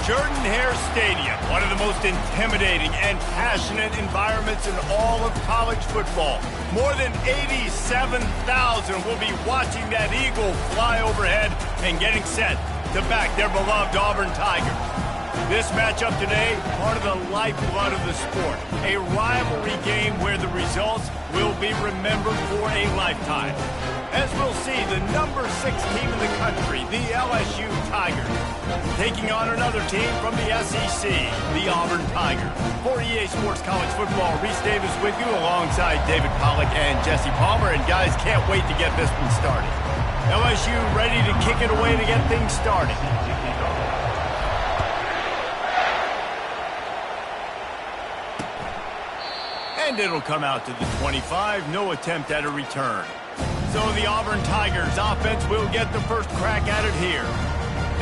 Jordan-Hare Stadium, one of the most intimidating and passionate environments in all of college football. More than 87,000 will be watching that eagle fly overhead and getting set to back their beloved Auburn Tigers. This matchup today, part of the lifeblood of the sport. A rivalry game where the results will be remembered for a lifetime. As we'll see, the number 6 team in the country, the LSU Tigers, taking on another team from the SEC, the Auburn Tigers. For EA Sports College Football, Reese Davis with you alongside David Pollack and Jesse Palmer. And guys, can't wait to get this one started. LSU ready to kick it away to get things started. And it'll come out to the 25, no attempt at a return. So the Auburn Tigers offense will get the first crack at it here.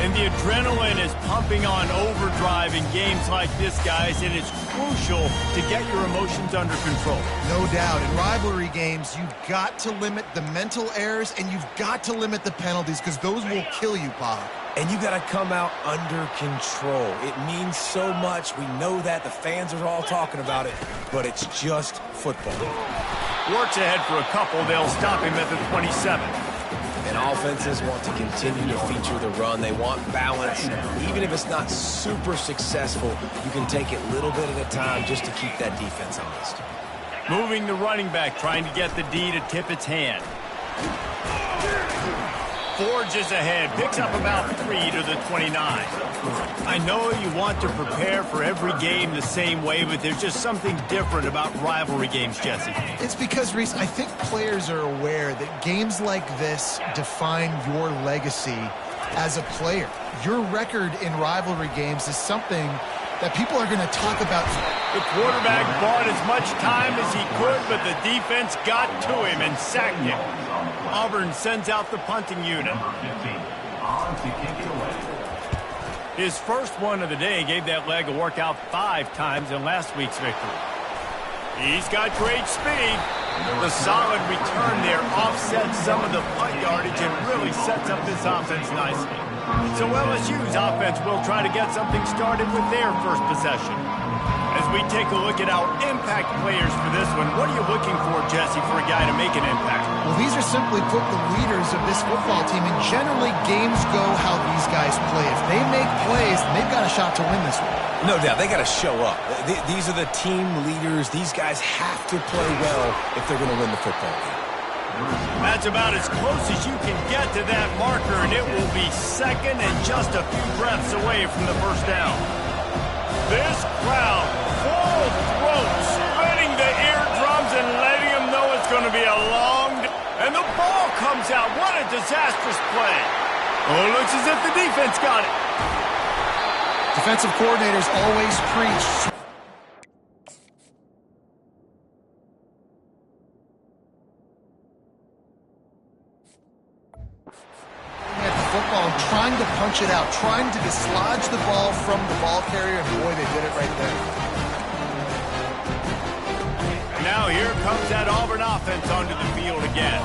And the adrenaline is pumping on overdrive in games like this, guys, and it's crucial to get your emotions under control. No doubt. In rivalry games, you've got to limit the mental errors and you've got to limit the penalties because those will kill you, Paul. And you got to come out under control. It means so much. We know that. The fans are all talking about it, but it's just football. Works ahead for a couple. They'll stop him at the 27. And offenses want to continue to feature the run. They want balance. Even if it's not super successful, you can take it little bit at a time just to keep that defense honest. Moving the running back, trying to get the D to tip its hand. Forges ahead, picks up about 3 to the 29. I know you want to prepare for every game the same way, but there's just something different about rivalry games, Jesse. It's because, Reese, I think players are aware that games like this define your legacy as a player. Your record in rivalry games is something that people are going to talk about. The quarterback bought as much time as he could, but the defense got to him and sacked him. Auburn sends out the punting unit. His first one of the day gave that leg a workout 5 times in last week's victory. He's got great speed. The solid return there offsets some of the punt yardage and really sets up this offense nicely. So LSU's offense will try to get something started with their first possession. As we take a look at our impact players for this one, what are you looking for, Jesse, for a guy to make an impact? Well, these are simply put the leaders of this football team, and generally games go how these guys play. If they make plays, they've got a shot to win this one. No doubt, they got to show up. These are the team leaders. These guys have to play well if they're going to win the football game. That's about as close as you can get to that marker, and it will be second and just a few breaths away from the first down. This crowd, full throat, spinning the eardrums and letting them know it's going to be a long day. And the ball comes out. What a disastrous play. Oh, it looks as if the defense got it. Defensive coordinators always preach. Trying to punch it out, trying to dislodge the ball from the ball carrier, and boy, they did it right there. Now here comes that Auburn offense onto the field again.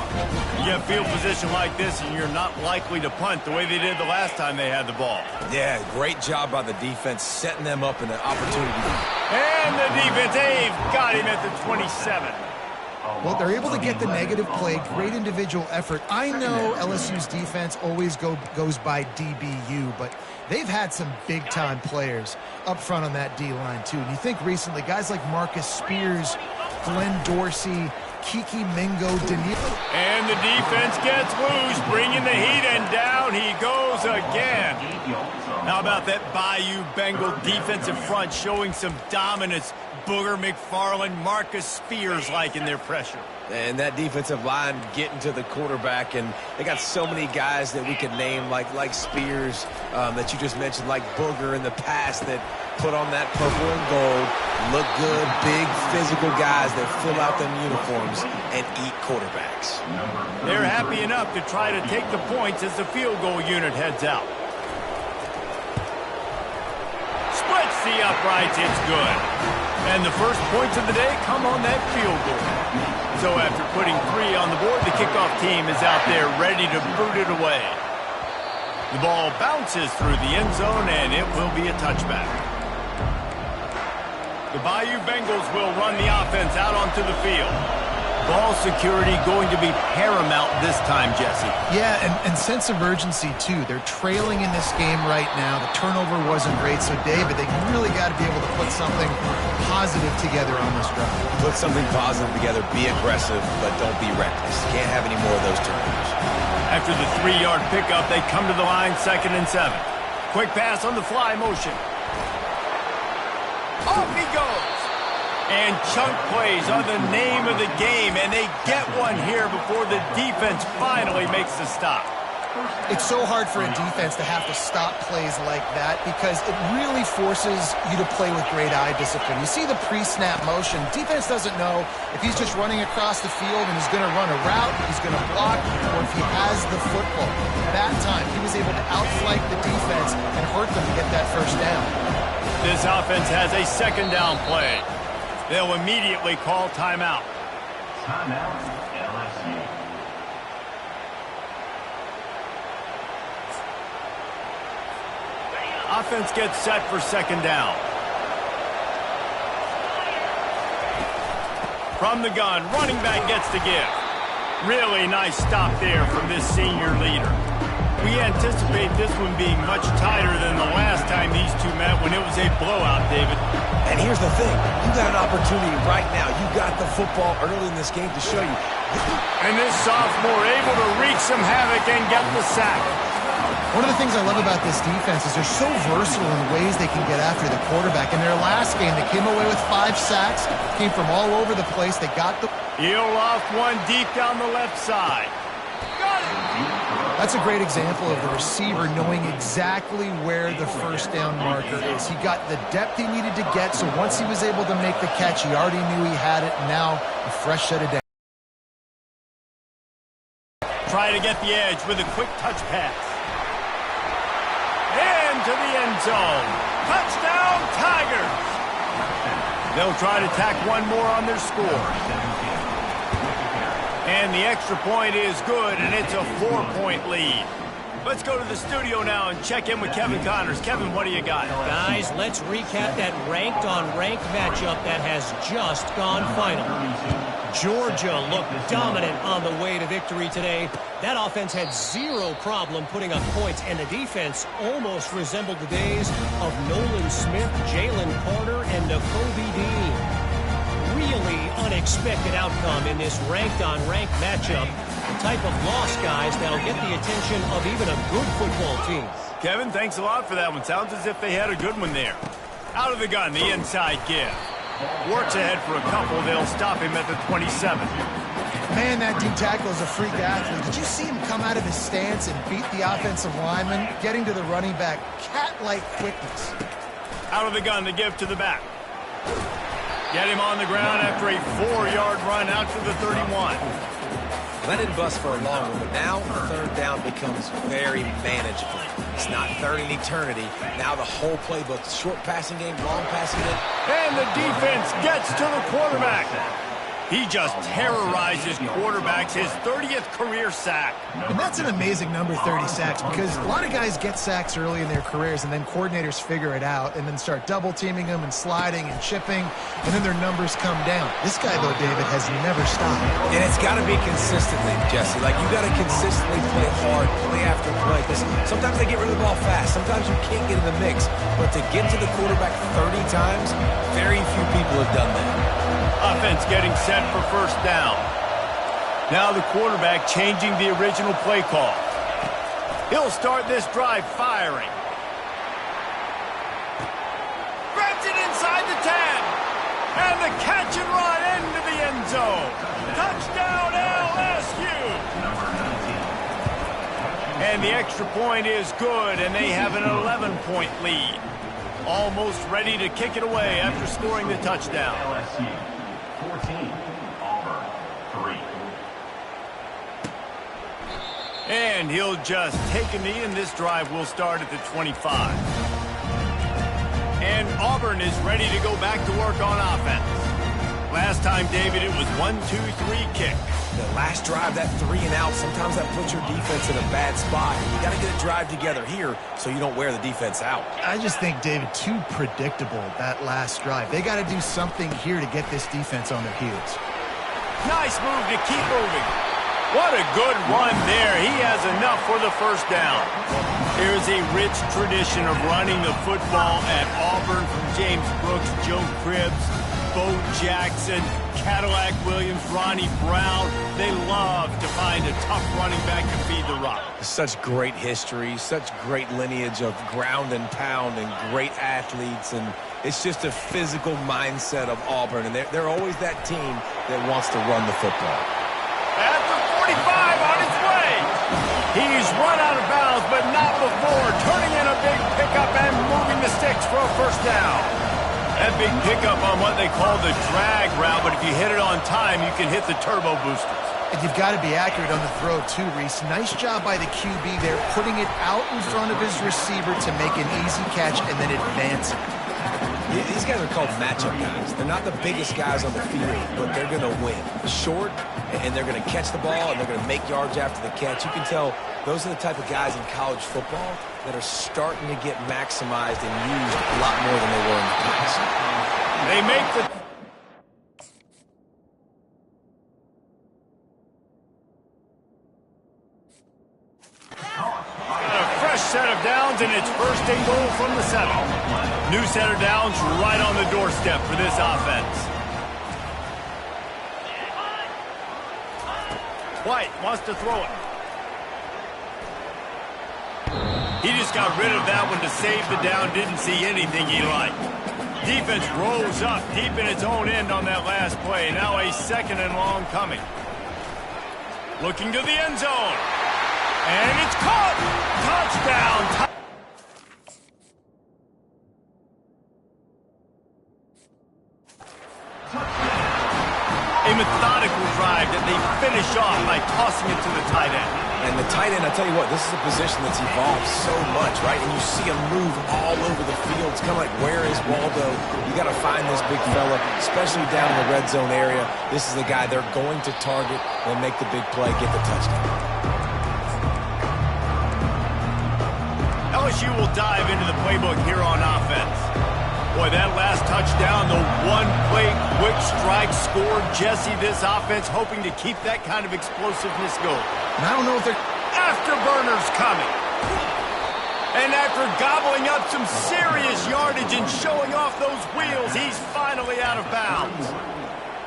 You get field position like this, and you're not likely to punt the way they did the last time they had the ball. Yeah, great job by the defense, setting them up in an opportunity. And the defense, they've got him at the 27. Well, they're able to get the negative play, great individual effort. I know LSU's defense always goes by DBU, but they've had some big-time players up front on that D-line, too. And you think recently, guys like Marcus Spears, Glenn Dorsey, Kiki Mingo, Danilo. And the defense gets loose, bringing the heat, and down he goes again. How about that Bayou Bengal defensive front showing some dominance? Booger McFarland, Marcus Spears-like in their pressure. And that defensive line getting to the quarterback, and they got so many guys that we could name like Spears that you just mentioned, like Booger in the past that put on that purple and gold, look good, big physical guys that fill out them uniforms and eat quarterbacks. They're happy enough to try to take the points as the field goal unit heads out. Splits the uprights, it's good. And the first points of the day come on that field goal. So after putting 3 on the board, the kickoff team is out there ready to boot it away. The ball bounces through the end zone, and it will be a touchback. The Bayou Bengals will run the offense out onto the field. Ball security going to be paramount this time, Jesse. Yeah, and sense of urgency, too. They're trailing in this game right now. The turnover wasn't great, so, David, they really got to be able to put something positive together on this drive. Put something positive together, be aggressive, but don't be reckless. Can't have any more of those turnovers. After the 3-yard pickup, they come to the line 2nd and 7. Quick pass on the fly motion. Off he goes. And chunk plays are the name of the game, and they get one here before the defense finally makes the stop. It's so hard for a defense to have to stop plays like that because it really forces you to play with great eye discipline. You see the pre-snap motion. Defense doesn't know if he's just running across the field and he's going to run a route, he's going to block, or if he has the football. That time, he was able to outflank the defense and hurt them to get that first down. This offense has a 2nd down play. They'll immediately call timeout. Timeout, LSU. Offense gets set for 2nd down. From the gun, running back gets the give. Really nice stop there from this senior leader. We anticipate this one being much tighter than the last time these two met when it was a blowout, David. And here's the thing. You got an opportunity right now. You got the football early in this game to show you. And this sophomore able to wreak some havoc and get the sack. One of the things I love about this defense is they're so versatile in ways they can get after the quarterback. In their last game, they came away with 5 sacks, came from all over the place. They got the... He'll loft one deep down the left side. Got it! That's a great example of the receiver knowing exactly where the first down marker is. He got the depth he needed to get, so once he was able to make the catch, he already knew he had it, and now a fresh set of downs. Try to get the edge with a quick touch pass. Into the end zone. Touchdown, Tigers! They'll try to tack one more on their score. And the extra point is good, and it's a 4-point lead. Let's go to the studio now and check in with Kevin Connors. Kevin, what do you got? Guys, let's recap that ranked-on-ranked matchup that has just gone final. Georgia looked dominant on the way to victory today. That offense had zero problem putting up points, and the defense almost resembled the days of Nolan Smith, Jalen Carter, and Nakobe Dean. Really unexpected outcome in this ranked-on-ranked matchup. The type of loss, guys, that'll get the attention of even a good football team. Kevin, thanks a lot for that one. Sounds as if they had a good one there. Out of the gun, the inside give. Works ahead for a couple. They'll stop him at the 27. Man, that D tackle is a freak athlete. Did you see him come out of his stance and beat the offensive lineman, getting to the running back? Cat-like quickness. Out of the gun, the give to the back. Get him on the ground after a 4-yard run out to the 31. That didn't bust for a long one, but now 3rd down becomes very manageable. It's not 3rd in eternity. Now the whole playbook, short passing game, long passing game. And the defense gets to the quarterback. He just terrorizes quarterbacks, his 30th career sack. And that's an amazing number, 30 sacks, because a lot of guys get sacks early in their careers, and then coordinators figure it out and then start double-teaming them and sliding and chipping, and then their numbers come down. This guy, though, David, has never stopped. And it's got to be consistently, Jesse. Like, you got to consistently play hard, play after play, because sometimes they get rid of the ball fast. Sometimes you can't get in the mix. But to get to the quarterback 30 times, very few people have done that. Offense getting set for 1st down. Now the quarterback changing the original play call. He'll start this drive firing. Grabs it inside the 10. And the catch and run into the end zone. Touchdown LSU. And the extra point is good, and they have an 11-point lead. Almost ready to kick it away after scoring the touchdown. LSU 14, Auburn 3. And he'll just take a knee, and this drive will start at the 25. And Auburn is ready to go back to work on offense. Last time, David, it was 1-2-3 kick. The last drive, that 3 and out, sometimes that puts your defense in a bad spot. You got to get a drive together here so you don't wear the defense out. I just think, David, too predictable, that last drive. They got to do something here to get this defense on their heels. Nice move to keep moving. What a good run there. He has enough for the first down. There's a rich tradition of running the football at Auburn from James Brooks, Joe Cribbs, Bo Jackson, Cadillac Williams, Ronnie Brown. They love to find a tough running back to feed the rock. Such great history, such great lineage of ground and pound and great athletes, and it's just a physical mindset of Auburn, and they're always that team that wants to run the football. At the 45 on its way. He's run out of bounds, but not before turning in a big pickup and moving the sticks for a first down. That big pickup on what they call the drag route, but if you hit it on time, you can hit the turbo boosters. And you've got to be accurate on the throw, too, Reese. Nice job by the QB there, putting it out in front of his receiver to make an easy catch and then advancing. These guys are called matchup guys. They're not the biggest guys on the field, but they're going to win. Short, and they're going to catch the ball, and they're going to make yards after the catch. You can tell those are the type of guys in college football that are starting to get maximized and used a lot more than they were in the past. They make the... A fresh set of downs, and it's first and goal from the 7. New set of downs right on the doorstep for this offense. White wants to throw it. He just got rid of that one to save the down. Didn't see anything he liked. Defense rose up deep in its own end on that last play. Now a second and long coming. Looking to the end zone. And it's caught. Touchdown. A methodical drive that they finish off by tossing it to the tight end. And the tight end, I tell you what, this is a position that's evolved so much, right? And you see him move all over the field. It's kind of like, where is Waldo? You got to find this big fella, especially down in the red zone area. This is the guy they're going to target and make the big play, get the touchdown. LSU will dive into the playbook here on offense. Boy, that last touchdown, the one-play quick strike scored. Jesse, this offense hoping to keep that kind of explosiveness going. And I don't know if they're... Afterburners coming. And after gobbling up some serious yardage and showing off those wheels, he's finally out of bounds.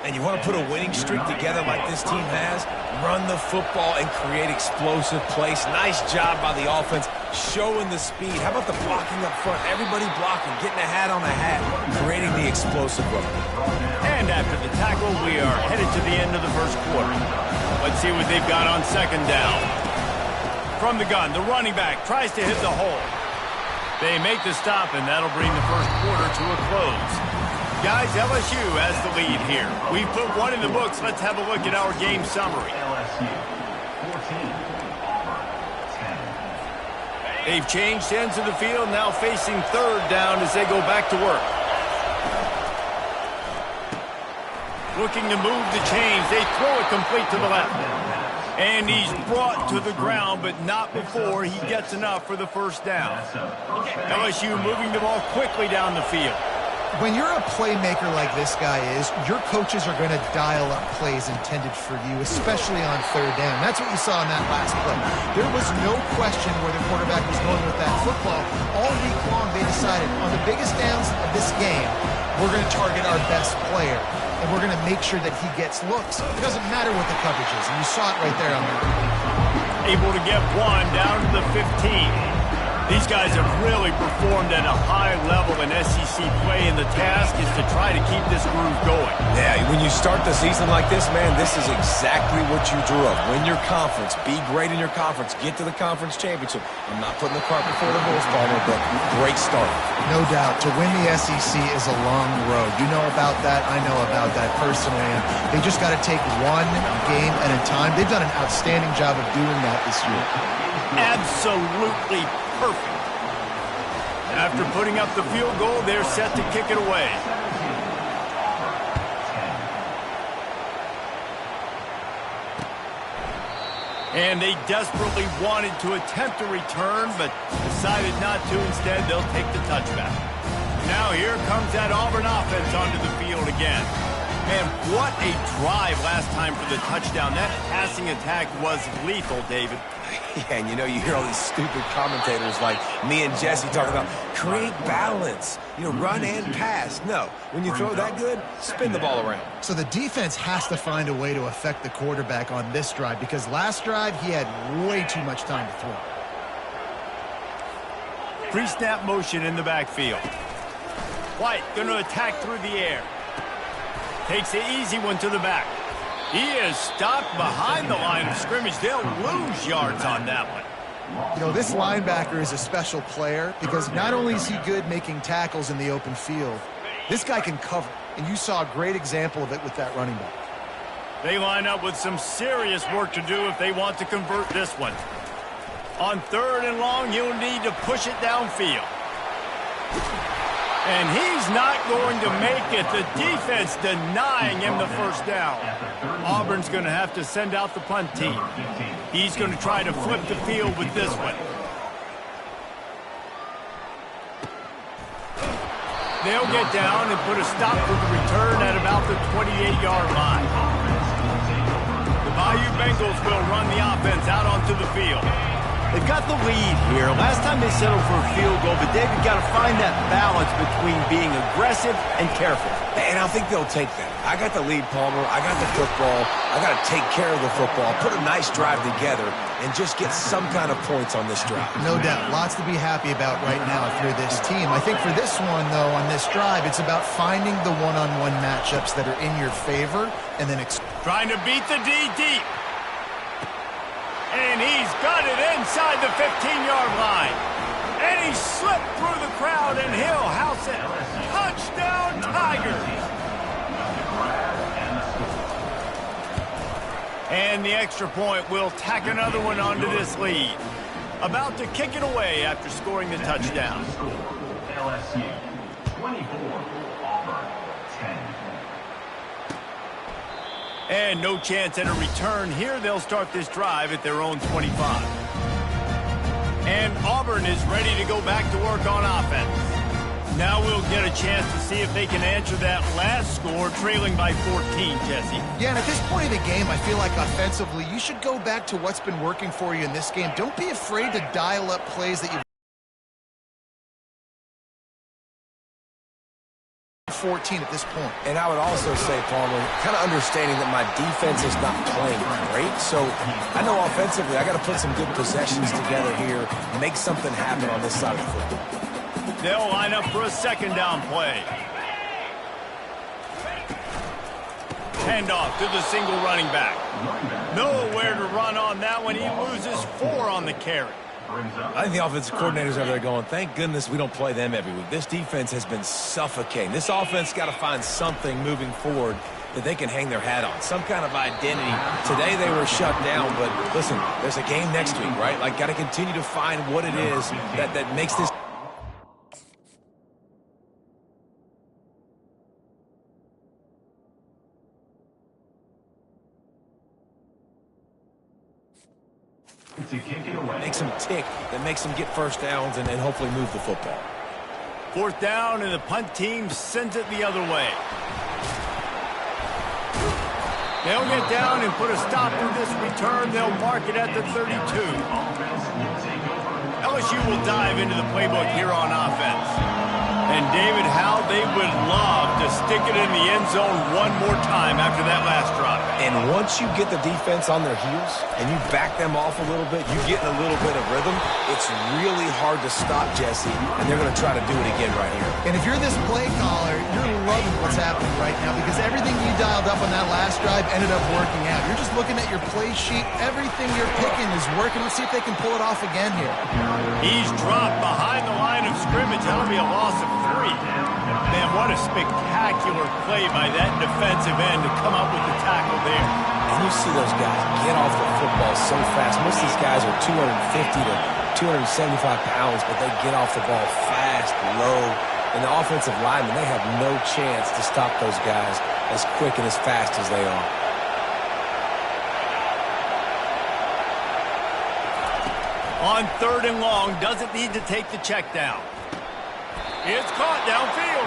And you want to put a winning streak together like this team has, run the football and create explosive plays. Nice job by the offense, showing the speed. How about the blocking up front? Everybody blocking, getting a hat on a hat, creating the explosive run. And after the tackle, we are headed to the end of the first quarter. Let's see what they've got on second down. From the gun, the running back tries to hit the hole. They make the stop, and that'll bring the first quarter to a close. Guys, LSU has the lead here. We've put one in the books. Let's have a look at our game summary. LSU 14, Auburn 10. They've changed ends of the field, now facing third down as they go back to work. Looking to move the chains. They throw it complete to the left. And he's brought to the ground, but not before he gets enough for the first down. LSU moving the ball quickly down the field. When you're a playmaker like this guy is, your coaches are going to dial up plays intended for you, especially on third down. That's what you saw in that last play. There was no question where the quarterback was going with that football. All week long, they decided on the biggest downs of this game, we're going to target our best player, and we're going to make sure that he gets looks. It doesn't matter what the coverage is, and you saw it right there on that. Able to get one down to the 15. These guys have really performed at a high level in SEC play, and the task is to try to keep this groove going. Yeah, when you start the season like this, man, this is exactly what you drew up. Win your conference, be great in your conference, get to the conference championship. I'm not putting the cart before the horse, Palmer, but great start. No doubt. To win the SEC is a long road. You know about that. I know about that personally. And they just got to take one game at a time. They've done an outstanding job of doing that this year. Absolutely perfect. After putting up the field goal, they're set to kick it away. And they desperately wanted to attempt a return, but decided not to. Instead, they'll take the touchback. Now here comes that Auburn offense onto the field again. Man, what a drive last time for the touchdown. That passing attack was lethal, David. Yeah, and you hear all these stupid commentators like me and Jesse talking about create balance, run and pass. No, when you throw that good, spin the ball around. So the defense has to find a way to affect the quarterback on this drive because last drive he had way too much time to throw. Pre-snap motion in the backfield. White going to attack through the air. Takes the easy one to the back. He is stopped behind the line of scrimmage. They'll lose yards on that one. This linebacker is a special player because not only is he good making tackles in the open field, this guy can cover. And you saw a great example of it with that running back. They line up with some serious work to do if they want to convert this one. On 3rd and long, you'll need to push it downfield. And he's not going to make it. The defense denying him the first down. Auburn's going to have to send out the punt team. He's going to try to flip the field with this one. They'll get down and put a stop to the return at about the 28-yard line. The Bayou Bengals will run the offense out onto the field. They've got the lead here. Last time they settled for a field goal, but David got to find that balance between being aggressive and careful. And I think they'll take that. I got the lead, Palmer. I got the football. I got to take care of the football, put a nice drive together, and just get some kind of points on this drive. No doubt. Lots to be happy about right now if you're this team. I think for this one, though, on this drive, it's about finding the one-on-one matchups that are in your favor and then trying to beat the D deep. And he's got it inside the 15-yard line. And he slipped through the crowd, and he'll house it. Touchdown, Tigers. And the extra point will tack another one onto this lead. About to kick it away after scoring the touchdown. LSU 24, Auburn 10. And no chance at a return here. They'll start this drive at their own 25. And Auburn is ready to go back to work on offense. Now we'll get a chance to see if they can answer that last score, trailing by 14, Jesse. Yeah, and at this point of the game, I feel like offensively, you should go back to what's been working for you in this game. Don't be afraid to dial up plays that you've 14 at this point. And I would also say, Palmer, kind of understanding that my defense is not playing great. So I know offensively I got to put some good possessions together here, make something happen on this side of the football. They'll line up for a second down play. Handoff to the single running back. Nowhere to run on that one. He loses 4 on the carry. I think the offensive coordinators over there going, thank goodness we don't play them every week. This defense has been suffocating. This offense got to find something moving forward that they can hang their hat on, some kind of identity. Today they were shut down, but listen, there's a game next week, right? Like, got to continue to find what it is that makes this. To kick it away. Makes them tick, that makes them get first downs and hopefully move the football. 4th down, and the punt team sends it the other way. They'll get down and put a stop to this return. They'll mark it at the 32. LSU will dive into the playbook here on offense. And David, how they would love to stick it in the end zone one more time after that last drive. And once you get the defense on their heels and you back them off a little bit, you get in a little bit of rhythm, it's really hard to stop, Jesse, and they're going to try to do it again right here. And if you're this play caller, you're loving what's happening right now because everything you dialed up on that last drive ended up working out. You're just looking at your play sheet. Everything you're picking is working. Let's see if they can pull it off again here. He's dropped behind the line of scrimmage. That'll be a loss of 3. Man, what a spectacular play by that defensive end to come up with the tackle there. And you see those guys get off the football so fast. Most of these guys are 250 to 275 pounds, but they get off the ball fast, low. And the offensive linemen, they have no chance to stop those guys as quick and as fast as they are. On 3rd and long, doesn't need to take the check down. It's caught downfield.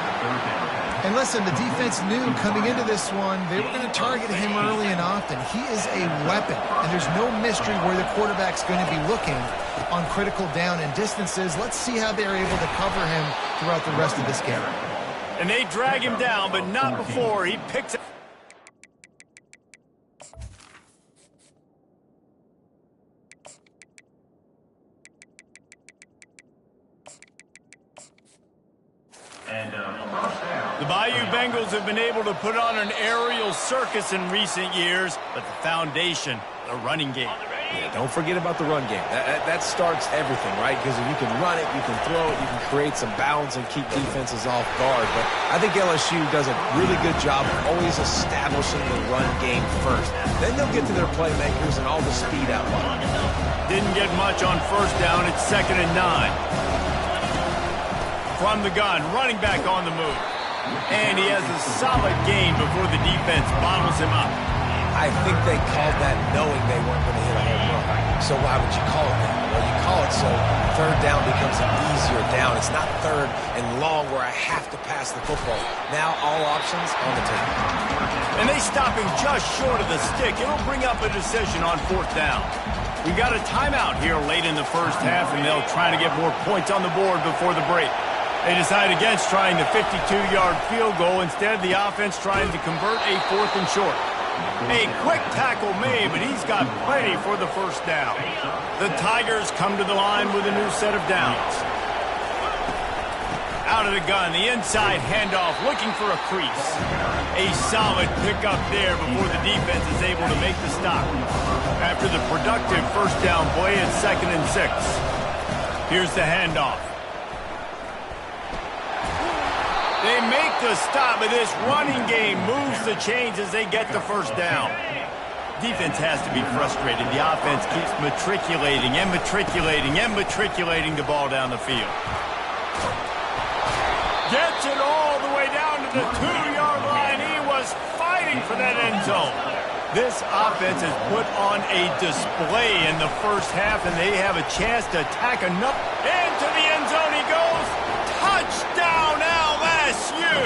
And listen, the defense knew coming into this one, they were going to target him early and often. He is a weapon, and there's no mystery where the quarterback's going to be looking on critical down and distances. Let's see how they're able to cover him throughout the rest of this game. And they drag him down, but not before he picks it. And first down. The Bayou Bengals have been able to put on an aerial circus in recent years, but the foundation, the running game. Yeah, don't forget about the run game. That starts everything, right? Because if you can run it, you can throw it, you can create some balance and keep defenses off guard. But I think LSU does a really good job of always establishing the run game first. Then they'll get to their playmakers and all the speed out wide. Didn't get much on 1st down. It's 2nd and 9. From the gun, running back on the move. And he has a solid gain before the defense bottles him up. I think they called that knowing they weren't going to hit a home run. So why would you call it that? Well, you call it so 3rd down becomes an easier down. It's not 3rd and long where I have to pass the football. Now all options on the table. And they stop him just short of the stick. It'll bring up a decision on 4th down. We got a timeout here late in the 1st half, and they'll try to get more points on the board before the break. They decide against trying the 52-yard field goal. Instead, the offense trying to convert a 4th and short. A quick tackle made, but he's got plenty for the 1st down. The Tigers come to the line with a new set of downs. Out of the gun, the inside handoff, looking for a crease. A solid pickup there before the defense is able to make the stop. After the productive 1st down play, it's 2nd and 6. Here's the handoff. They make the stop, but this running game moves the chains as they get the 1st down. Defense has to be frustrated. The offense keeps matriculating and matriculating and matriculating the ball down the field. Gets it all the way down to the 2-yard line. He was fighting for that end zone. This offense has put on a display in the 1st half, and they have a chance to attack enough. Into the end zone he goes. Touchdown, LSU!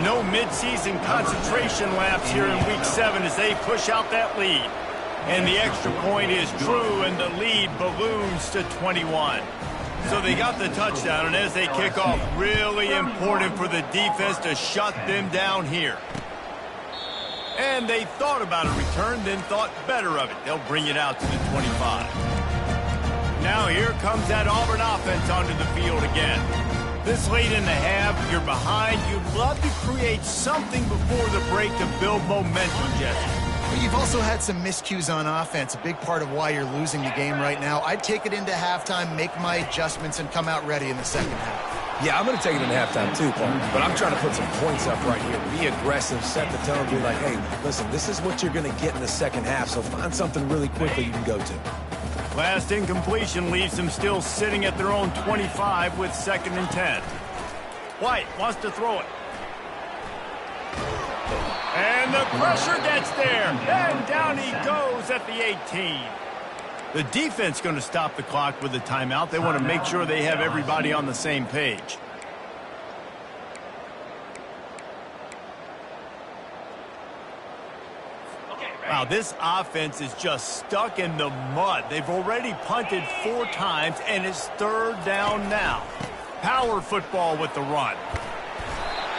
No midseason concentration laps here in Week 7 as they push out that lead. And the extra point is true, and the lead balloons to 21. So they got the touchdown, and as they kick off, really important for the defense to shut them down here. And they thought about a return, then thought better of it. They'll bring it out to the 25. Now here comes that Auburn offense onto the field again. This late in the half, you're behind. You'd love to create something before the break to build momentum, Jesse. But you've also had some miscues on offense, a big part of why you're losing the game right now. I'd take it into halftime, make my adjustments, and come out ready in the 2nd half. Yeah, I'm going to take it in halftime too, Paul. But I'm trying to put some points up right here. Be aggressive, set the tone, be like, hey, listen, this is what you're going to get in the 2nd half, so find something really quickly you can go to. Last incompletion leaves them still sitting at their own 25 with 2nd and 10. White wants to throw it. And the pressure gets there. And down he goes at the 18. The defense going to stop the clock with a timeout. They want to make sure they have everybody on the same page. Wow, this offense is just stuck in the mud. They've already punted 4 times, and it's 3rd down now. Power football with the run.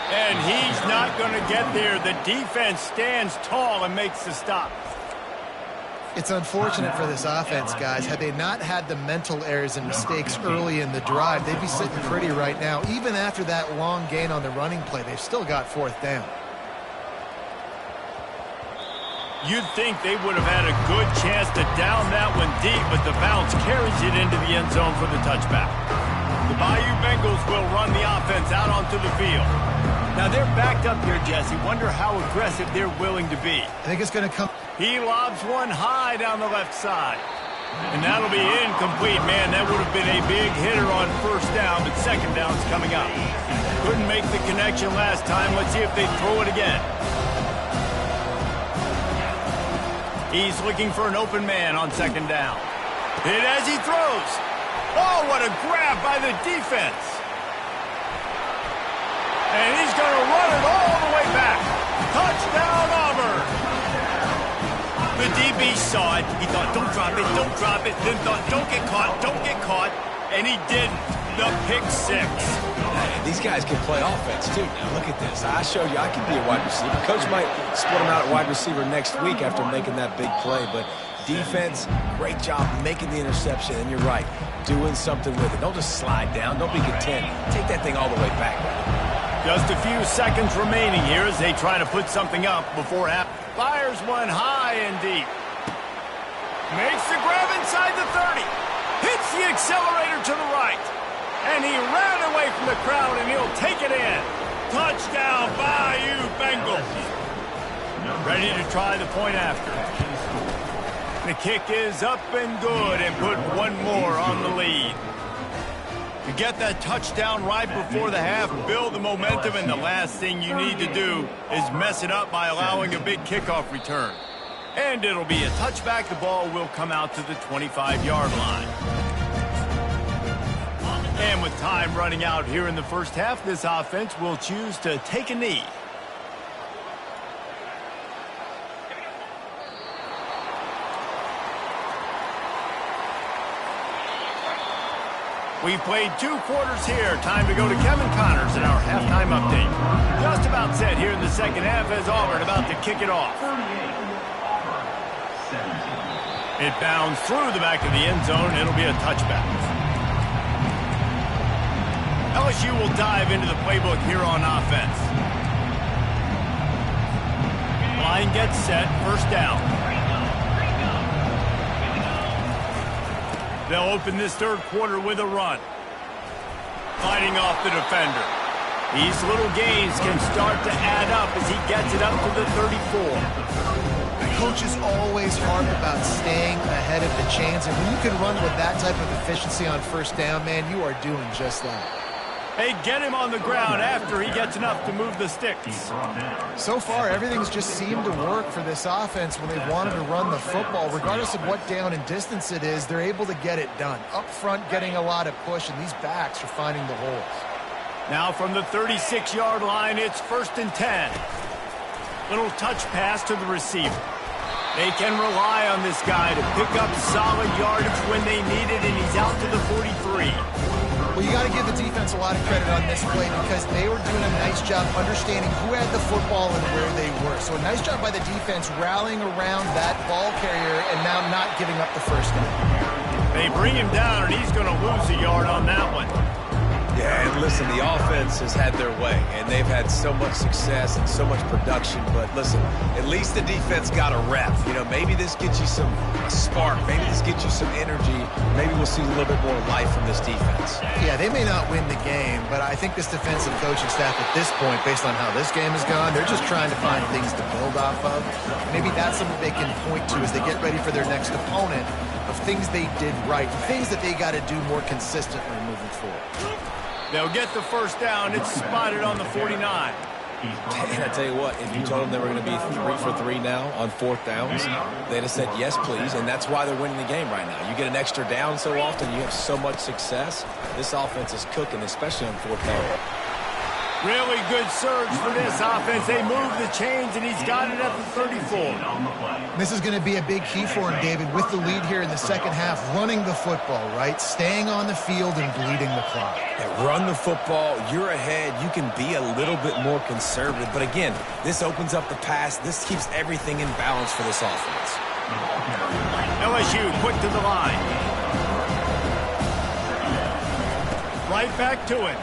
And he's not going to get there. The defense stands tall and makes the stop. It's unfortunate for this offense, guys. Had they not had the mental errors and mistakes early in the drive, they'd be sitting pretty right now. Even after that long gain on the running play, they've still got 4th down. You'd think they would have had a good chance to down that one deep, but the bounce carries it into the end zone for the touchback. The Bayou Bengals will run the offense out onto the field. Now they're backed up here, Jesse. Wonder how aggressive they're willing to be. I think it's going to come. He lobs one high down the left side. And that'll be incomplete, man. That would have been a big hitter on 1st down, but 2nd down's coming up. Couldn't make the connection last time. Let's see if they throw it again. He's looking for an open man on 2nd down. Hit as he throws. Oh, what a grab by the defense. And he's going to run it all the way back. Touchdown, Auburn. The DB saw it. He thought, don't drop it, don't drop it. Then thought, don't get caught, don't get caught. And he didn't. The pick six. These guys can play offense, too. Now, look at this. I showed you I can be a wide receiver. Coach might split him out at wide receiver next week after making that big play. But defense, great job making the interception. And you're right, doing something with it. Don't just slide down. Don't be content. Take that thing all the way back. Just a few seconds remaining here as they try to put something up before half. Fires one high and deep. Makes the grab inside the 30. Hits the accelerator to the right. And he ran away from the crowd, and he'll take it in. Touchdown, Bayou Bengals. Ready to try the point after. The kick is up and good and put one more on the lead. To get that touchdown right before the half, build the momentum, and the last thing you need to do is mess it up by allowing a big kickoff return. And it'll be a touchback. The ball will come out to the 25-yard line. And with time running out here in the first half, this offense will choose to take a knee. We've played 2 quarters here. Time to go to Kevin Connors in our halftime update. Just about set here in the second half as Auburn about to kick it off. It bounds through the back of the end zone. It'll be a touchback. LSU will dive into the playbook here on offense. Line gets set. First down. They'll open this third quarter with a run. Fighting off the defender. These little gains can start to add up as he gets it up to the 34. Coaches always harp about staying ahead of the chains, and when you can run with that type of efficiency on first down, man, you are doing just that. They get him on the ground after he gets enough to move the sticks. So far, everything's just seemed to work for this offense when they've wanted to run the football. Regardless of what down and distance it is, they're able to get it done. Up front, getting a lot of push, and these backs are finding the holes. Now from the 36-yard line, it's 1st and 10. Little touch pass to the receiver. They can rely on this guy to pick up solid yardage when they need it, and he's out to the 43. Well, you got to give the defense a lot of credit on this play because they were doing a nice job understanding who had the football and where they were. So a nice job by the defense rallying around that ball carrier and now not giving up the first down. They bring him down, and he's going to lose a yard on that one. Yeah, and listen, the offense has had their way, and they've had so much success and so much production. But listen, at least the defense got a rep. You know, maybe this gets you a spark. Maybe this gets you some energy. Maybe we'll see a little bit more life from this defense. Yeah, they may not win the game, but I think this defensive coaching staff at this point, based on how this game has gone, they're just trying to find things to build off of. Maybe that's something they can point to as they get ready for their next opponent of things they did right, things that they got to do more consistently moving forward. They'll get the first down. It's spotted on the 49. And I tell you what, if you told them they were going to be 3 for 3 now on 4th downs, they'd have said yes, please, and that's why they're winning the game right now. You get an extra down so often, you have so much success. This offense is cooking, especially on 4th down. Really good surge for this offense. They move the chains, and he's got it at the 34. This is going to be a big key for him, David, with the lead here in the second half, running the football, right? Staying on the field and bleeding the clock. Yeah, run the football. You're ahead. You can be a little bit more conservative. But again, this opens up the pass. This keeps everything in balance for this offense. LSU quick to the line. Right back to it.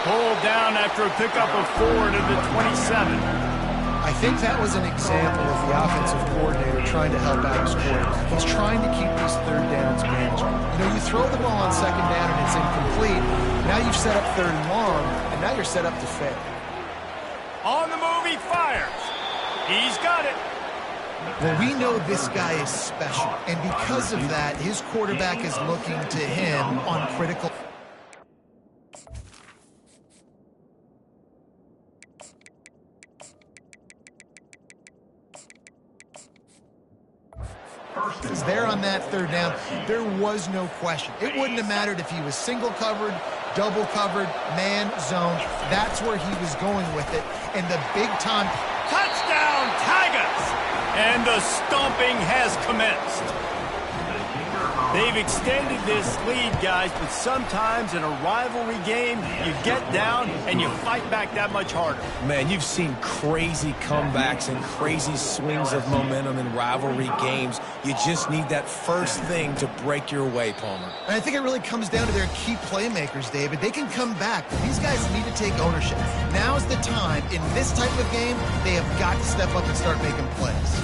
Pulled down after a pickup of 4 to the 27. I think that was an example of the offensive coordinator trying to help out his quarterback. He's trying to keep these third downs manageable. You know, you throw the ball on second down and it's incomplete. Now you've set up 3rd and long, and now you're set up to fail. On the move, he fires. He's got it. Well, we know this guy is special, and because of that, his quarterback is looking to him on critical. Because there on that third down, there was no question. It wouldn't have mattered if he was single covered, double covered, man, zone. That's where he was going with it. And the big time touchdown, Tigers! And the stomping has commenced. They've extended this lead, guys, but sometimes in a rivalry game, you get down and you fight back that much harder. Man, you've seen crazy comebacks and crazy swings of momentum in rivalry games. You just need that first thing to break your way, Palmer. And I think it really comes down to their key playmakers, David. They can come back, but these guys need to take ownership. Now's the time. In this type of game, they have got to step up and start making plays.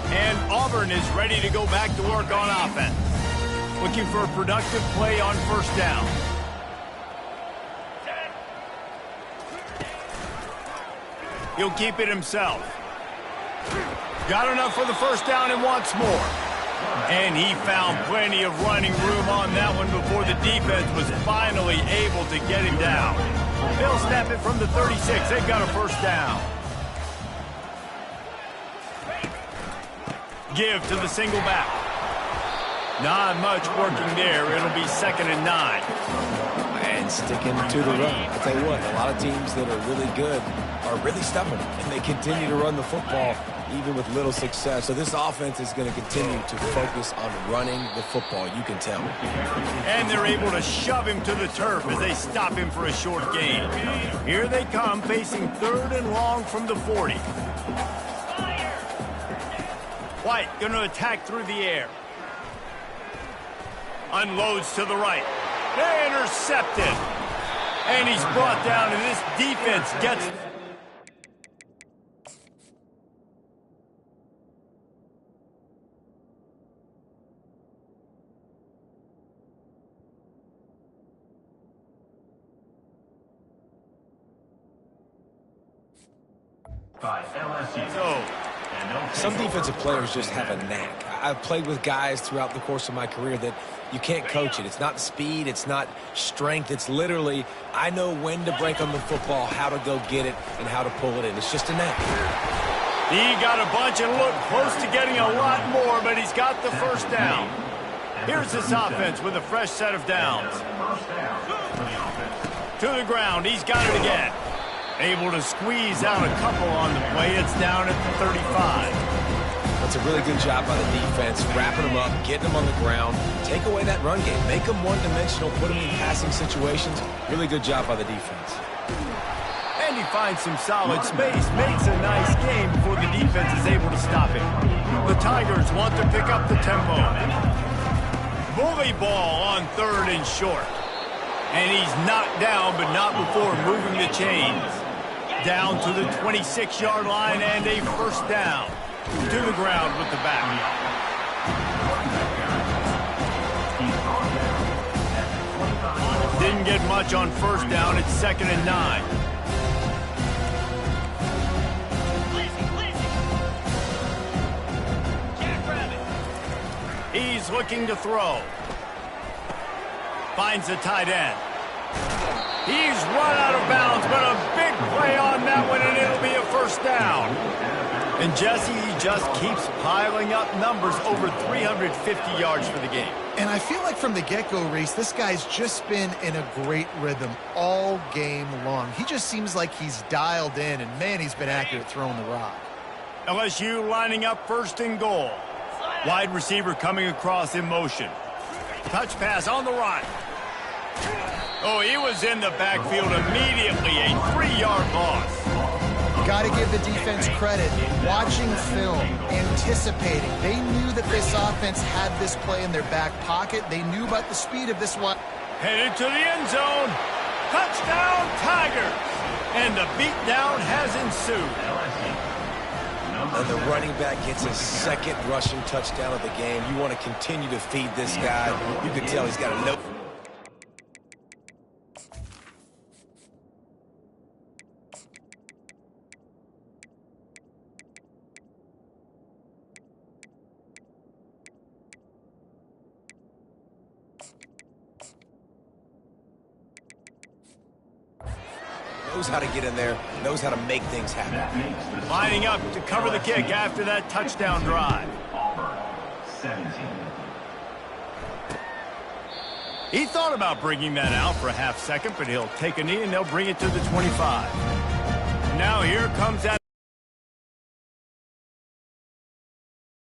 And Auburn is ready to go back to work on offense. Looking for a productive play on first down. He'll keep it himself. Got enough for the first down and wants more. And he found plenty of running room on that one before the defense was finally able to get him down. They'll snap it from the 36. They've got a first down. Give to the single back. Not much working there. It'll be 2nd and 9. And sticking to the run. I'll tell you what, a lot of teams that are really good are really stubborn, and they continue to run the football even with little success. So this offense is going to continue to focus on running the football, you can tell. And they're able to shove him to the turf as they stop him for a short gain. Here they come, facing 3rd and long from the 40. White going to attack through the air. Unloads to the right. They're intercepted. And he's brought down, and this defense gets... By LSU. So, some defensive players just have a knack. I've played with guys throughout the course of my career that you can't coach it. It's not speed, it's not strength. It's literally, I know when to break on the football, how to go get it, and how to pull it in. It's just a knack. he got a bunch and looked close to getting a lot more, but he's got the first down. Here's this offense with a fresh set of downs. To the ground, he's got it again. Able to squeeze out a couple on the play. It's down at the 35. That's a really good job by the defense, wrapping them up, getting them on the ground. Take away that run game. Make them one-dimensional, put them in passing situations. Really good job by the defense. And he finds some solid space, makes a nice game before the defense is able to stop him. The Tigers want to pick up the tempo. Bully ball on 3rd and short. And he's knocked down, but not before moving the chains. Down to the 26-yard line and a first down. To the ground with the back. Didn't get much on first down. It's 2nd and 9. He's looking to throw. Finds a tight end. He's run out of bounds, but a big play on that one, and it'll be a first down. And Jesse, he just keeps piling up numbers, over 350 yards for the game. And I feel like from the get-go, Reese, this guy's just been in a great rhythm all game long. He just seems like he's dialed in, and man, he's been accurate throwing the rock. LSU lining up 1st and goal. Wide receiver coming across in motion. Touch pass on the run. Oh, he was in the backfield immediately. A 3-yard loss. Got to give the defense credit. Watching film, anticipating. They knew that this offense had this play in their back pocket. They knew about the speed of this one. Headed to the end zone. Touchdown, Tigers. And the beatdown has ensued. And the running back gets his 2nd rushing touchdown of the game. You want to continue to feed this guy. You can tell he's got a note. Knows how to get in there, knows how to make things happen. Lining up to cover the kick after that touchdown drive. 17. He thought about bringing that out for a half second, but he'll take a knee and they'll bring it to the 25. Now here comes that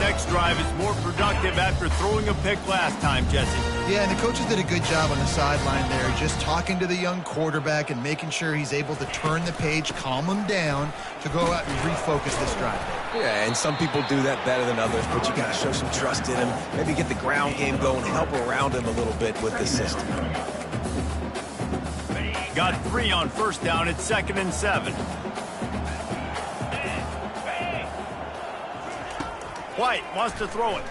next drive is more productive after throwing a pick last time, Jesse. Yeah, and the coaches did a good job on the sideline there, just talking to the young quarterback and making sure he's able to turn the page, calm him down to go out and refocus this drive. Yeah, and some people do that better than others, but you got to show some trust in him. Maybe get the ground game going, help around him a little bit with this system. Got 3 on first down. It's 2nd and 7. White wants to throw it.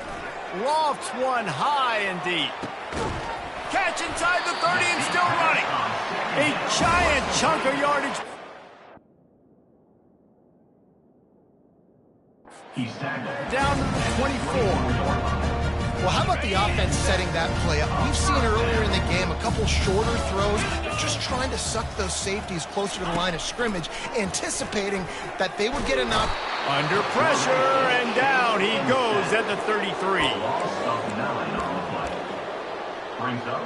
Lofts one high and deep. Catch inside the 30 and still running. A giant chunk of yardage. He's tackled. Down to the 24. Well, how about the offense setting that play up? We've seen earlier in the game a couple shorter throws, just trying to suck those safeties closer to the line of scrimmage, anticipating that they would get enough. Under pressure, and down he goes at the 33. Loss of 9 on the play. Brings up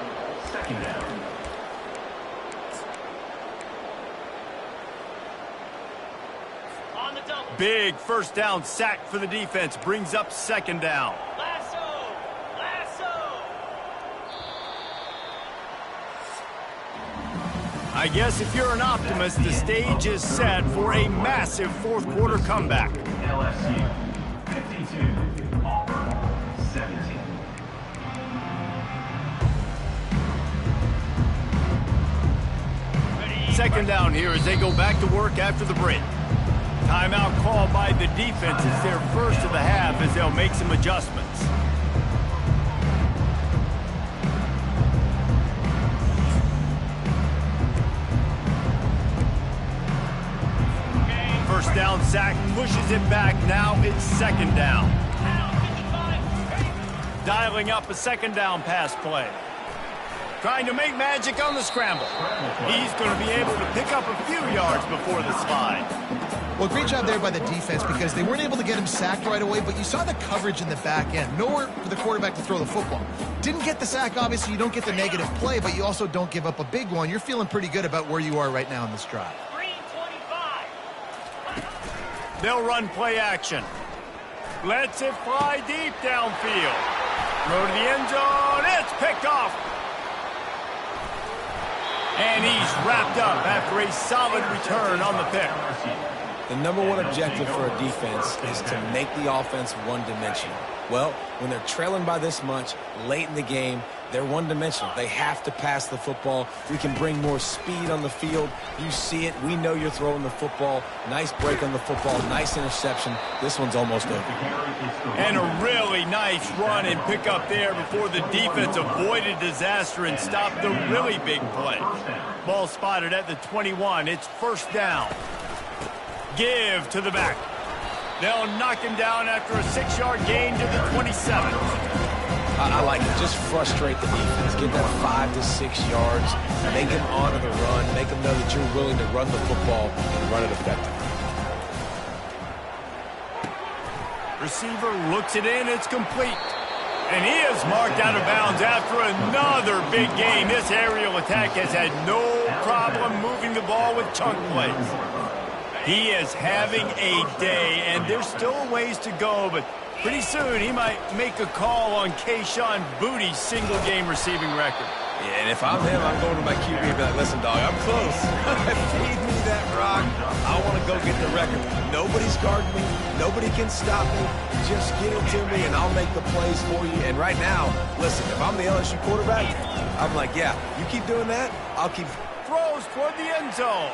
2nd down. Big first down sack for the defense. Brings up 2nd down. I guess if you're an optimist, the stage is set for a massive 4th quarter comeback. LSU 52, Auburn 17. Second down here as they go back to work after the break. Timeout called by the defense. It's their first of the half as they'll make some adjustments. First down sack, pushes it back. Now it's 2nd down. Dialing up a 2nd down pass play. Trying to make magic on the scramble. He's going to be able to pick up a few yards before the slide. Well, great job there by the defense because they weren't able to get him sacked right away, but you saw the coverage in the back end. Nowhere for the quarterback to throw the football. Didn't get the sack, obviously. You don't get the negative play, but you also don't give up a big one. You're feeling pretty good about where you are right now in this drive. They'll run play action. Lets it fly deep downfield. Throw to the end zone. It's picked off. And he's wrapped up after a solid return on the pick. The number one objective for a defense is to make the offense one-dimensional. Well, when they're trailing by this much late in the game, they're one-dimensional. They have to pass the football. We can bring more speed on the field. You see it. We know you're throwing the football. Nice break on the football. Nice interception. This one's almost over. And a really nice run and pick up there before the defense avoided disaster and stopped the really big play. Ball spotted at the 21. It's 1st down. Give to the back. They'll knock him down after a 6-yard gain to the 27. I like it. Just frustrate the defense. Get that 5 to 6 yards. Make them honor the run. Make them know that you're willing to run the football and run it effectively. Receiver looks it in. It's complete. And he is marked out of bounds after another big gain. This aerial attack has had no problem moving the ball with chunk plays. He is having a day, and there's still a ways to go, but pretty soon he might make a call on Kayshon Boutte's single-game receiving record. Yeah, and if I'm him, I'm going to my QB and be like, listen, dog, I'm close. Feed me that rock. I want to go get the record. Nobody's guarding me. Nobody can stop me. Just get it to me, and I'll make the plays for you. And right now, listen, if I'm the LSU quarterback, I'm like, yeah, you keep doing that, I'll keep. Throws toward the end zone.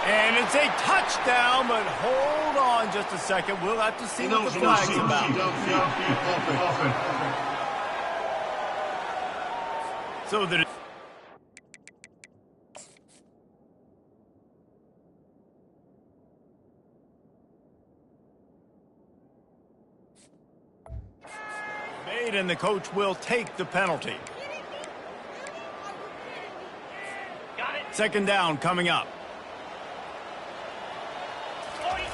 And it's a touchdown, but hold on just a second. We'll have to see what the flag's about. So that made, and the coach will take the penalty. 2nd down coming up.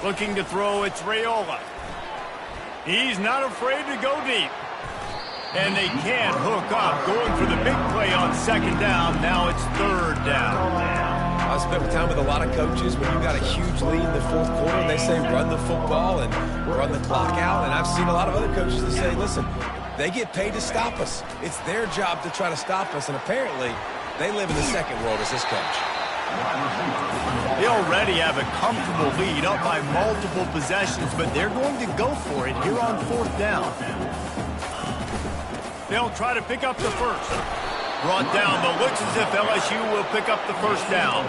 Looking to throw, it's Raiola. He's not afraid to go deep. And they can't hook up, going for the big play on second down. Now it's third down. I spent time with a lot of coaches when you got a huge lead in the fourth quarter, and they say run the football and run the clock out. And I've seen a lot of other coaches that say, listen, they get paid to stop us. It's their job to try to stop us. And apparently, they live in the second world as this coach. They already have a comfortable lead up by multiple possessions, but they're going to go for it here on fourth down. They'll try to pick up the first. Brought down, but looks as if LSU will pick up the first down.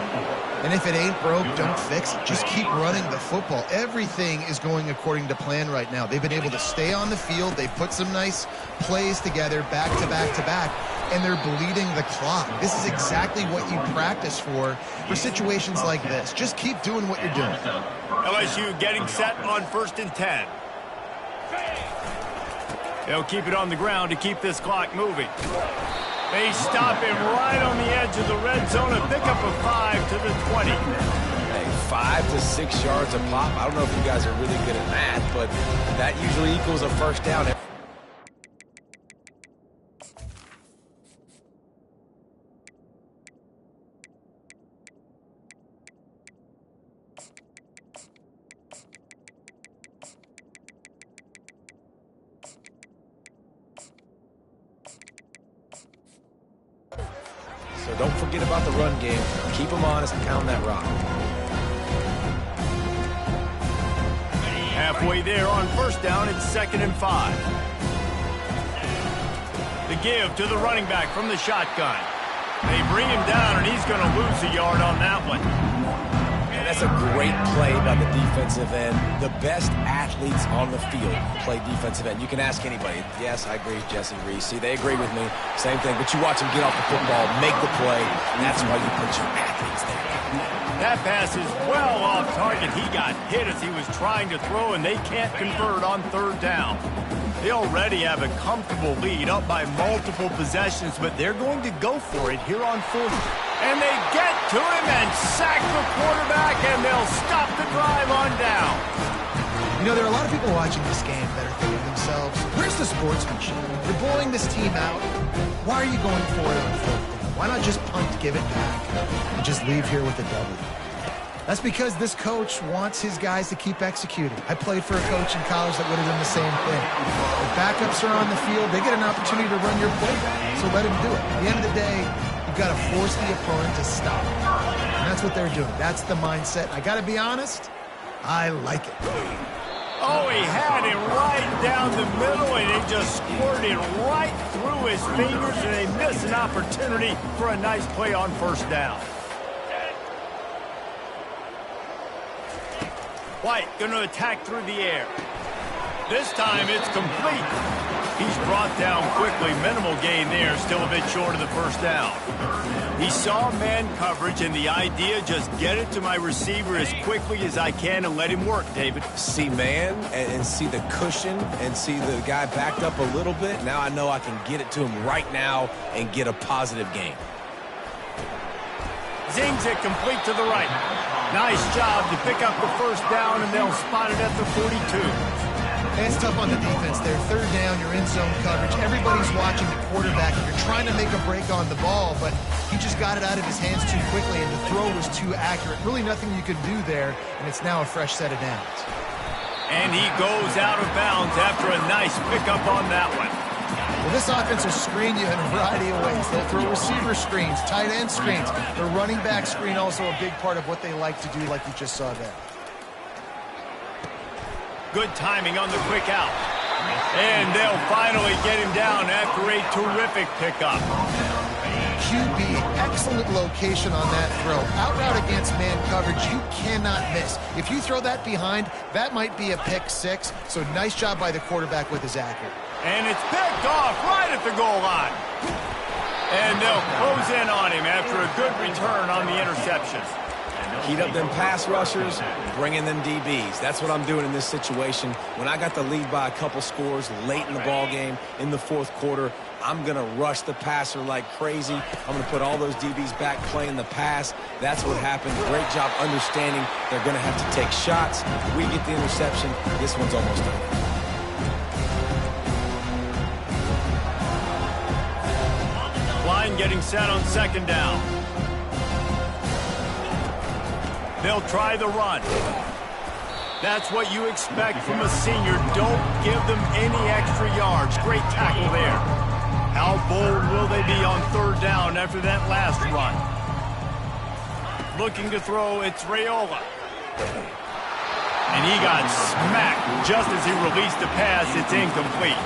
And if it ain't broke, don't fix it. Just keep running the football. Everything is going according to plan right now. They've been able to stay on the field. They've put some nice plays together back to back to back, and they're bleeding the clock. This is exactly what you practice for situations like this. Just keep doing what you're doing. LSU getting set on 1st and 10. They'll keep it on the ground to keep this clock moving. They stop him right on the edge of the red zone. A pickup of 5 to the 20. Hey, 5 to 6 yards a pop. I don't know if you guys are really good at math, but that usually equals a first down. So don't forget about the run game. Keep them honest and pound that rock. Halfway there on first down, it's 2nd and 5. The give to the running back from the shotgun. They bring him down, and he's going to lose a yard on that one. And that's a great play by the defensive end. The best athletes on the field play defensive end. You can ask anybody. Yes, I agree, Jesse Reese. See, they agree with me. Same thing. But you watch them get off the football, make the play. And that's why you put your athletes there. That pass is well off target. He got hit as he was trying to throw, and they can't convert on third down. They already have a comfortable lead up by multiple possessions, but they're going to go for it here on fourth. And they get to him and sack the quarterback, and they'll stop the drive on down. You know, there are a lot of people watching this game that are thinking to themselves, where's the sportsmanship? You're blowing this team out. Why are you going for it on fourth down? Why not just punt, give it back, and just leave here with a W? That's because this coach wants his guys to keep executing. I played for a coach in college that would have done the same thing. If backups are on the field, they get an opportunity to run your playback, so let him do it. At the end of the day, you've got to force the opponent to stop. And that's what they're doing. That's the mindset. I got to be honest, I like it. Oh, he had it right down the middle, and it just squirted right through his fingers, and they missed an opportunity for a nice play on first down. White going to attack through the air. This time it's complete. He's brought down quickly. Minimal gain there. Still a bit short of the first down. He saw man coverage, and the idea, just get it to my receiver as quickly as I can and let him work, David. See man and see the cushion and see the guy backed up a little bit. Now I know I can get it to him right now and get a positive gain. Zings it complete to the right. Nice job to pick up the first down, and they'll spot it at the 42. And it's tough on the defense there. Third down, you're in zone coverage. Everybody's watching the quarterback. You're trying to make a break on the ball, but he just got it out of his hands too quickly, and the throw was too accurate. Really nothing you could do there, and it's now a fresh set of downs. And he goes out of bounds after a nice pickup on that one. Well, this offense will screen you in a variety of ways. They'll throw receiver screens, tight end screens. The running back screen also a big part of what they like to do, like you just saw there. Good timing on the quick out. And they'll finally get him down after a terrific pickup. QB, excellent location on that throw. Out route against man coverage, you cannot miss. If you throw that behind, that might be a pick six. So nice job by the quarterback with his accuracy. And it's picked off right at the goal line. And they'll close in on him after a good return on the interception. Heat up them pass rushers, bring in them DBs. That's what I'm doing in this situation. When I got the lead by a couple scores late in the ball game in the fourth quarter, I'm going to rush the passer like crazy. I'm going to put all those DBs back playing the pass. That's what happened. Great job understanding they're going to have to take shots. If we get the interception, this one's almost over. Auburn getting set on second down. They'll try the run. That's what you expect from a senior. Don't give them any extra yards. Great tackle there. How bold will they be on third down after that last run? Looking to throw, it's Raiola. And he got smacked just as he released the pass. It's incomplete.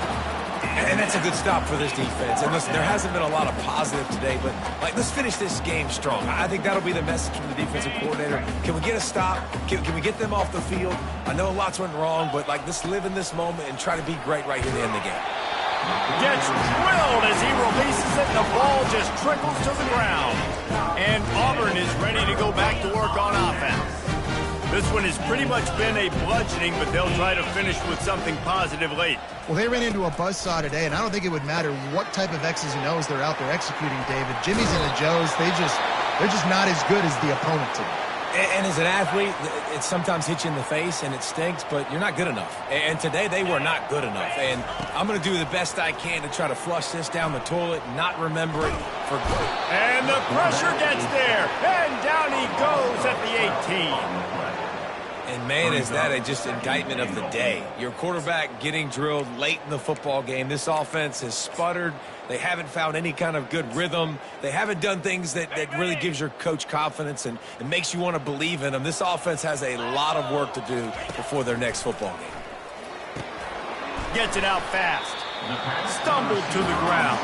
And that's a good stop for this defense. And listen, there hasn't been a lot of positive today, but let's finish this game strong. I think that'll be the message from the defensive coordinator. Can we get a stop? Can we get them off the field? I know lots went wrong, but let's live in this moment and try to be great right here to end the game. Gets drilled as he releases it. The ball just trickles to the ground. And Auburn is ready to go back to work on offense. This one has pretty much been a bludgeoning, but they'll try to finish with something positive late. Well, they ran into a buzzsaw today, and I don't think it would matter what type of X's and O's they're out there executing, David. Jimmy's and the Joes, they're just not as good as the opponent today. And as an athlete, it sometimes hits you in the face and it stinks, but you're not good enough. And today they were not good enough. And I'm going to do the best I can to try to flush this down the toilet and not remember it for good. And the pressure gets there. And down he goes at the 18. And, man, is that just indictment of the day. Your quarterback getting drilled late in the football game. This offense has sputtered. They haven't found any kind of good rhythm. They haven't done things that really gives your coach confidence and it makes you want to believe in them. This offense has a lot of work to do before their next football game. Gets it out fast. Stumbled to the ground.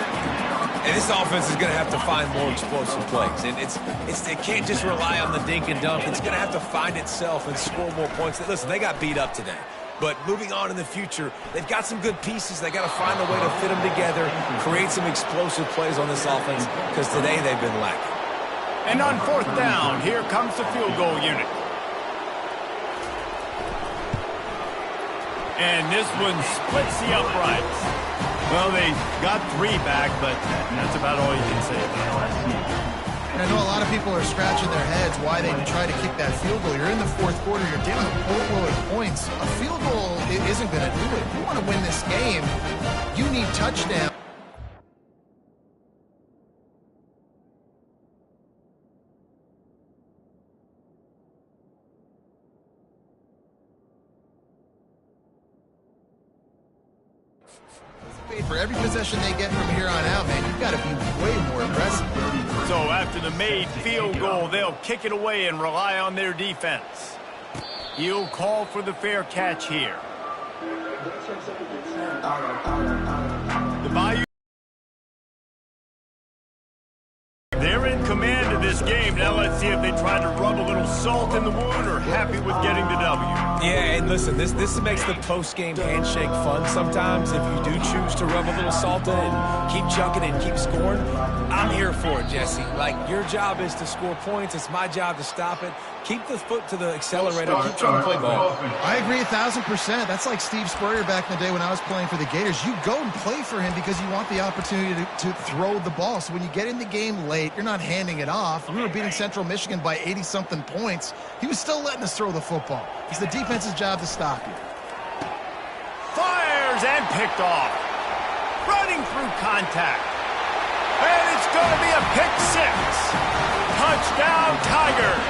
And this offense is going to have to find more explosive plays. And it can't just rely on the dink and dunk. It's going to have to find itself and score more points. Listen, they got beat up today. But moving on in the future, they've got some good pieces. They got to find a way to fit them together, create some explosive plays on this offense, because today they've been lacking. And on fourth down, here comes the field goal unit. And this one splits the uprights. Well, they got 3 back, but that's about all you can say about it. And I know a lot of people are scratching their heads why they try to kick that field goal. You're in the fourth quarter. You're down a portfolio of points. A field goal isn't going to do it. If you want to win this game, you need touchdown. For every possession they get from here on out, man, you've got to be way more aggressive. So after the made field goal, they'll kick it away and rely on their defense. He'll call for the fair catch here. The Bayou. They're in command of this game. Now let's see if they try to rub a little salt in the wound or happy with getting the W. Yeah, and listen, this makes the post-game handshake fun sometimes. If you do choose to rub a little salt in and keep chucking and keep scoring, I'm here for it, Jesse. Your job is to score points. It's my job to stop it. Keep the foot to the accelerator. Keep trying to play ball. I agree 1,000%. That's like Steve Spurrier back in the day when I was playing for the Gators. You go and play for him because you want the opportunity to throw the ball. So when you get in the game late, you're not handing it off. We were beating Central Michigan by 80-something points. He was still letting us throw the football. It's the defense's job to stop you. Fires and picked off. Running through contact. And it's going to be a pick 6. Touchdown, Tigers.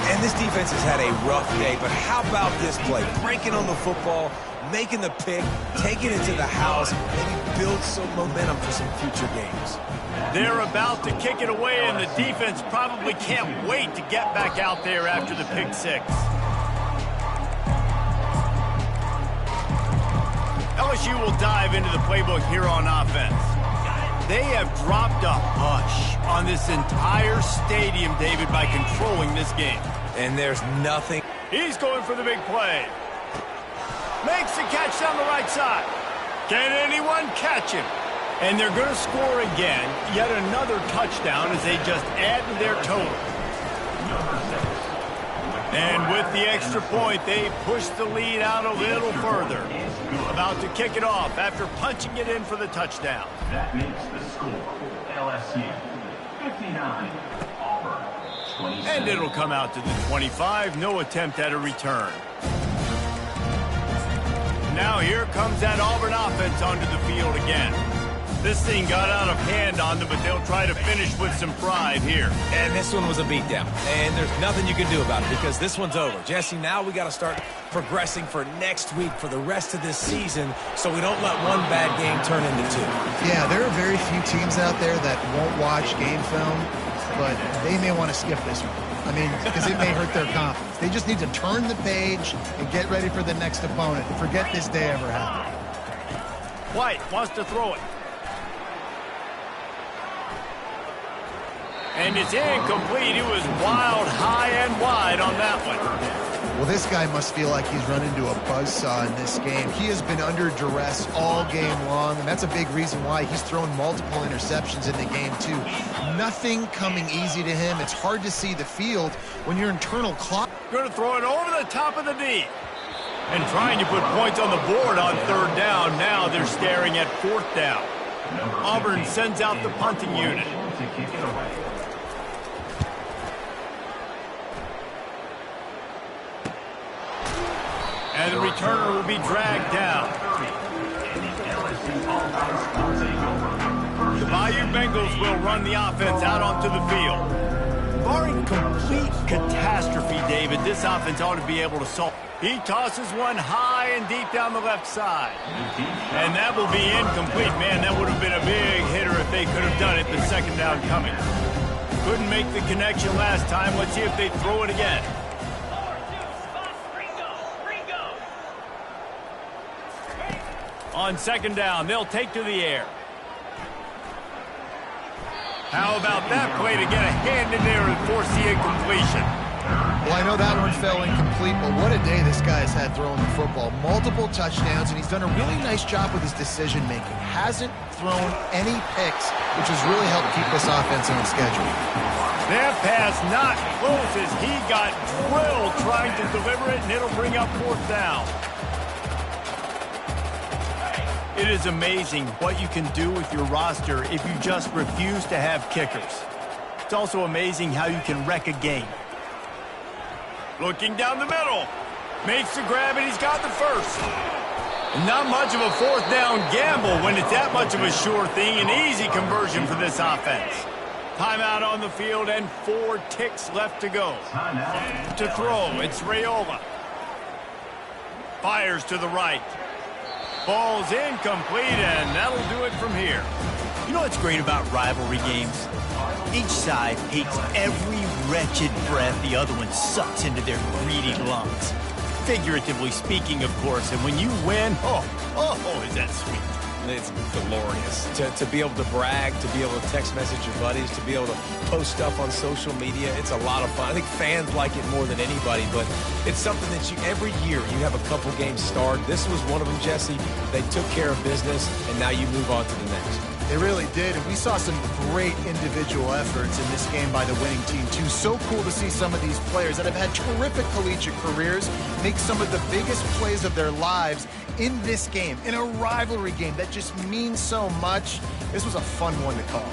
And this defense has had a rough day, but how about this play? Breaking on the football, making the pick, taking it to the house, maybe build some momentum for some future games. They're about to kick it away, and the defense probably can't wait to get back out there after the pick 6. LSU will dive into the playbook here on offense. They have dropped a hush on this entire stadium, David, by controlling this game. And there's nothing. He's going for the big play. Makes the catch down the right side. Can anyone catch him? And they're going to score again. Yet another touchdown as they just add to their total. And with the extra point, they push the lead out a little further. About to kick it off after punching it in for the touchdown. That makes the score LSU 59, Auburn 27. And it'll come out to the 25. No attempt at a return. Now here comes that Auburn offense onto the field again. This thing got out of hand on them, but they'll try to finish with some pride here. And this one was a beatdown. And there's nothing you can do about it because this one's over. Jesse, now we got to start progressing for next week, for the rest of this season, so we don't let one bad game turn into two. Yeah, there are very few teams out there that won't watch game film, but they may want to skip this one. I mean, because it may hurt their confidence. They just need to turn the page and get ready for the next opponent. Forget this day ever happened. White wants to throw it. And it's incomplete. It was wild, high and wide on that one. Well, this guy must feel like he's run into a buzzsaw in this game. He has been under duress all game long, and that's a big reason why he's thrown multiple interceptions in the game, too. Nothing coming easy to him. It's hard to see the field when your internal clock. Going to throw it over the top of the D. And trying to put points on the board on third down. Now they're staring at fourth down. Auburn sends out the punting unit. To kick it away. And the returner will be dragged down. The Bayou Bengals will run the offense out onto the field. Barring complete catastrophe, David, this offense ought to be able to solve. He tosses one high and deep down the left side. And that will be incomplete. Man, that would have been a big hitter if they could have done it. The second down coming. Couldn't make the connection last time. Let's see if they throw it again. On second down, they'll take to the air. How about that play to get a hand in there and force the incompletion? Well, I know that one fell incomplete, but what a day this guy has had throwing the football. Multiple touchdowns, and he's done a really nice job with his decision-making. Hasn't thrown any picks, which has really helped keep this offense on schedule. That pass not close as he got drilled trying to deliver it, and it'll bring up fourth down. It is amazing what you can do with your roster if you just refuse to have kickers. It's also amazing how you can wreck a game. Looking down the middle. Makes the grab, and he's got the first. Not much of a fourth down gamble when it's that much of a sure thing. An easy conversion for this offense. Timeout on the field and 4 ticks left to go. To throw, it's Raiola. Fires to the right. Ball's incomplete, and that'll do it from here. You know what's great about rivalry games? Each side hates every wretched breath the other one sucks into their greedy lungs. Figuratively speaking, of course, and when you win, is that sweet. It's glorious to be able to brag, to be able to text message your buddies, to be able to post stuff on social media. It's a lot of fun. I think fans like it more than anybody, but it's something that every year you have a couple games start. This was one of them, Jesse. They took care of business, and now you move on to the next. They really did, and we saw some great individual efforts in this game by the winning team, too. So cool to see some of these players that have had terrific collegiate careers make some of the biggest plays of their lives in this game, in a rivalry game that just means so much. This was a fun one to call.